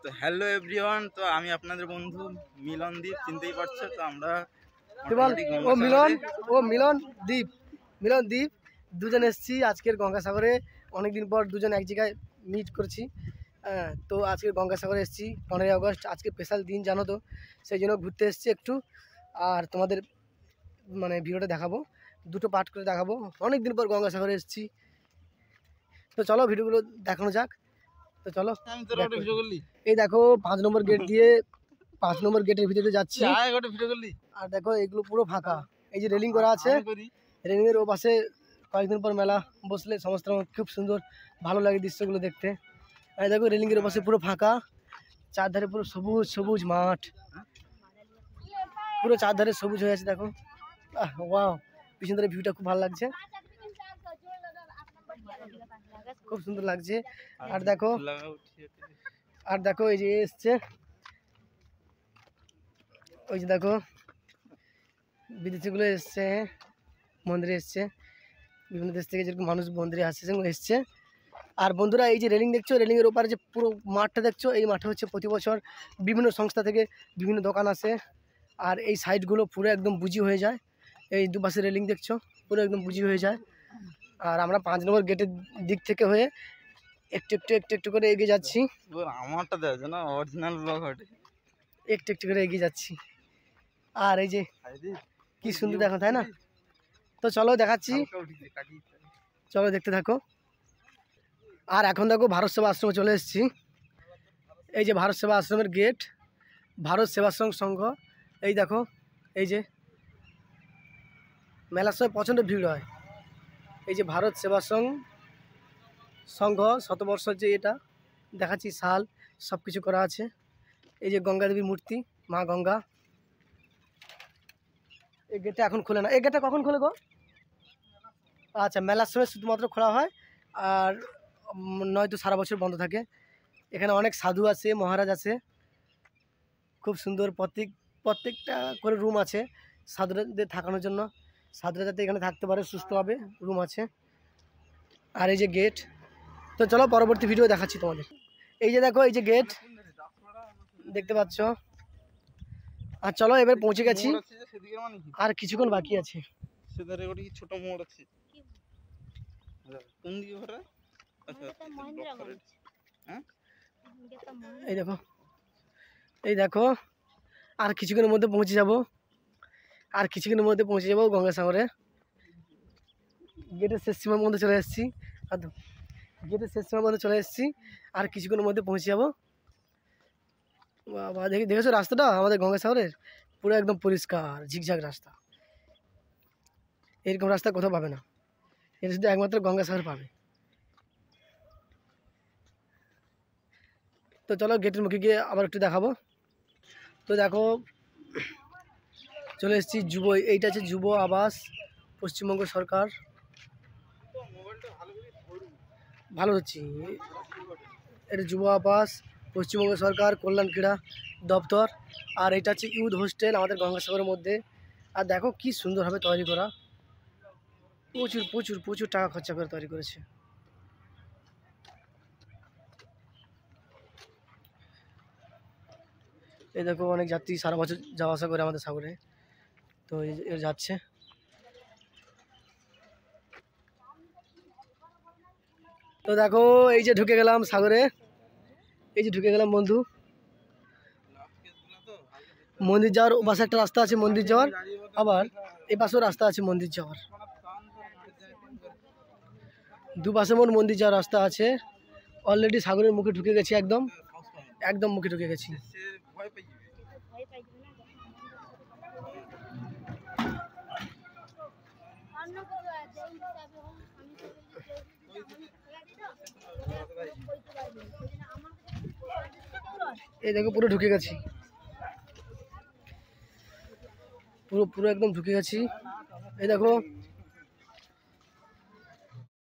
তো hello everyone, তো আমি আপনাদের বন্ধু মিলনদীপ, চিনতেই পারছো। তো আমরা মিলনদীপ দুজন এসেছি আজকের গঙ্গাসাগরে। অনেকদিন পর দুজন এক জায়গায় মিট করছি। তো আজকে গঙ্গাসাগরে এসেছি 15ই আগস্ট, আজকে স্পেশাল দিন জানো তো, সেই জন্য ঘুরতে এসেছি একটু। আর তোমাদের মানে ভিডিওটা দেখাবো, দুটো পার্ট করে দেখাবো। অনেকদিন পর গঙ্গাসাগরে এসেছি, তো চলো ভিডিওগুলো দেখানো যাক। তো চলো, এই দেখো 5 নম্বর গেট দিয়ে 5 নম্বর গেটের ভিতরে যাচ্ছি। আর দেখো এগুলো পুরো ফাঁকা, এই যে রেলিং করা আছে, রেলিংয়ের ও পাশে কয়েকদিন পর মেলা বসলে সমস্ত খুব সুন্দর ভালো লাগে দৃশ্যগুলো দেখতে। আর দেখো রেলিংয়ের ও পাশে পুরো ফাঁকা, চারধারে পুরো সবুজ সবুজ মাঠ, পুরো চারধারে সবুজ হয়ে আছে। দেখো ওয়াও, পিছন ধরে ভিউটা খুব ভালো লাগছে, খুব সুন্দর লাগছে। আর দেখো এই যে এসছে, ওই যে দেখো বিদেশিগুলো এসছে, মন্দিরে এসছে, বিভিন্ন দেশ থেকে যেরকম মানুষ মন্দিরে আসছে সেগুলো এসছে। আর বন্ধুরা এই যে রেলিং দেখছো, রেলিংয়ের ওপারে যে পুরো মাঠটা দেখছো, এই মাঠে হচ্ছে প্রতি বছর বিভিন্ন সংস্থা থেকে বিভিন্ন দোকান আসে। আর এই সাইডগুলো পুরো একদম বুঝি হয়ে যায়, এই দুপাশে রেলিং দেখছো পুরো একদম বুঝি হয়ে যায়। আর আমরা 5 নম্বর গেটের দিক থেকে হয়ে একটু একটু একটু একটু করে এগিয়ে যাচ্ছি। আমারটা দেখো না, অরিজিনাল ব্লগ হটে, একটু একটু করে এগিয়ে যাচ্ছি। আর এই যে কি সুন্দর দেখো, তাই না? তো চলো দেখাচ্ছি, চলো দেখতে থাকো। আর এখন দেখো ভারত সেবা আশ্রমে চলে এসেছি। এই যে ভারত সেবা আশ্রমের গেট, ভারত সেবাশ্রম সংঘ। এই দেখো, এই যে মেলার সময় প্রচণ্ড ভিড় হয়। এই যে ভারত সেবাশ্রম সংঘ শতবর্ষ, যে এটা দেখাচ্ছি সাল সব কিছু করা আছে। এই যে গঙ্গা দেবীর মূর্তি, মা গঙ্গা। এই গেটটা এখন খোলে না, এই গেটটা কখন খোলে গো? আচ্ছা, মেলার সময় শুধুমাত্র খোলা হয়, আর নয়তো সারা বছর বন্ধ থাকে। এখানে অনেক সাধু আছে, মহারাজ আছে, খুব সুন্দর। প্রত্যেকটা করে রুম আছে সাধুরাদের থাকানোর জন্য, সাধুরা যাতে এখানে থাকতে পারে সুস্থভাবে, রুম আছে। আর এই যে গেট, তো চলো পরবর্তী ভিডিও দেখাচ্ছি তোমাদের। এই যে দেখো, এই যে গেট দেখতে পাচ্ছ। আর চলো এবার পৌঁছে গেছি, আর কিছুক্ষণ বাকি আছে। ছোট মোড় আছে, কোন দিকে ঘোরা? এই দেখো, এই দেখো, আর কিছুক্ষণের মধ্যে পৌঁছে যাব, আর কিছুক্ষণের মধ্যে পৌঁছে যাবো গঙ্গাসাগরে। গেটের শেষ সীমার মধ্যে চলে এসেছি, গেটের শেষ সীমার মধ্যে চলে এসেছি, আর কিছুক্ষণের মধ্যে পৌঁছে যাবো। বাবা, দেখেছো রাস্তাটা আমাদের গঙ্গাসাগরের পুরো একদম পরিষ্কার ঝিকঝাক রাস্তা। এরকম রাস্তা কোথাও পাবে না, এটা শুধু একমাত্র গঙ্গাসাগর পাবে। তো চলো গেটের মুখে গিয়ে আবার একটু দেখাবো। তো দেখো চলে এসেছি যুব, এইটা হচ্ছে যুব আবাস, পশ্চিমবঙ্গ সরকার। ভালো হচ্ছি, এটা যুব আবাস, পশ্চিমবঙ্গ সরকার কল্যাণ ক্রীড়া দপ্তর। আর এটা হচ্ছে ইউথ হোস্টেল আমাদের গঙ্গাসাগরের মধ্যে। আর দেখো কি সুন্দরভাবে তৈরি করা, প্রচুর প্রচুর প্রচুর টাকা খরচা করে তৈরি করেছে। এই দেখো অনেক যাত্রী সারা বছর যাওয়া আসা করে আমাদের সাগরে, তো এই যাচ্ছে। তো দেখো এই যে ঢুকে গেলাম সাগরে, এই যে ঢুকে গেলাম বন্ধু। মন্দির যাওয়ার ও পাশে একটা রাস্তা আছে মন্দির যাওয়ার, আবার এই পাশেও রাস্তা আছে মন্দির যাওয়ার, দুপাশে মোট মন্দির যাওয়ার রাস্তা আছে। অলরেডি সাগরের মুখে ঢুকে গেছি, একদম একদম মুখে ঢুকে গেছি। এই দেখো পুরো ঢুকে গেছি, পুরো পুরো একদম ঢুকে গেছি। এই দেখো